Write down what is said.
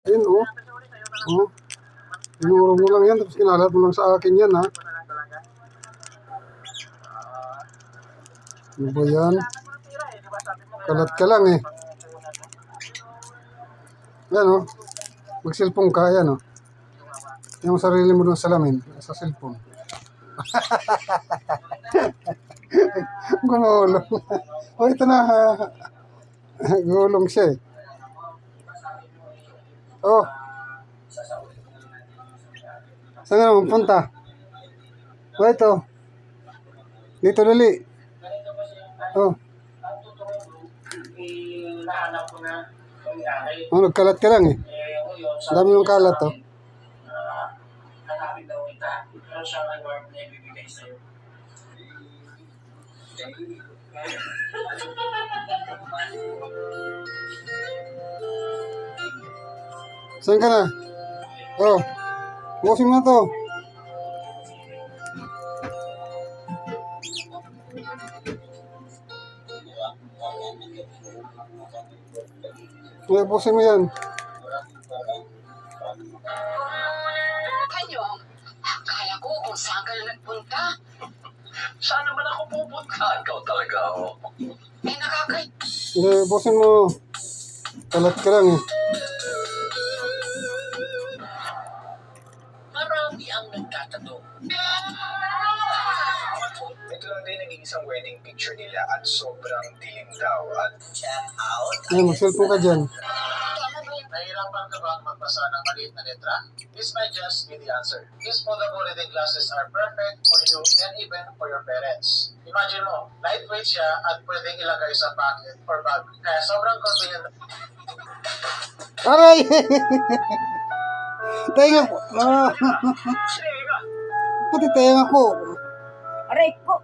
Ayun, oh. Oh. Tinuro mo lang yan, tapos kinalat mo lang sa akin yan, ha? Ano ba yan? Kalat ka lang, eh. Yan, oh. Mag-cellphone ka, yan, oh. Yung sarili mo ng salamin sa cellphone. Gumulong. Oh, ito na. Gulong siya, eh. Oh. Saan nga pupunta? Oh, ito. Dito dali. Oh. Oh, nagkalat ka lang, eh. Ang dami yung kalat, oh. Saan ka na? Oh. Bukasin mo na to. Bukasin mo yan. Kayo, akala ko kung saan ka na nagpunta. Saan naman ako pupunta? Ikaw talaga ako. Eh, nakakay... Bukasin mo. Kalat ka lang, eh. Marami ang nagtatanong. Ito lang din naging isang wedding picture nila at sobrang dilim daw. At check out. Ay, mag-cellphone ka dyan. Nahirapan ka ba magbasa ng maliit na letra? This might just be the answer. These foldable reading glasses are perfect for you and even for your parents. Imagine mo, lightweight siya at pwedeng ilagay sa pocket or bag. Kaya sobrang convenient. Aray! Tenga ko. Ah. Pati tenga ko. Aray ko!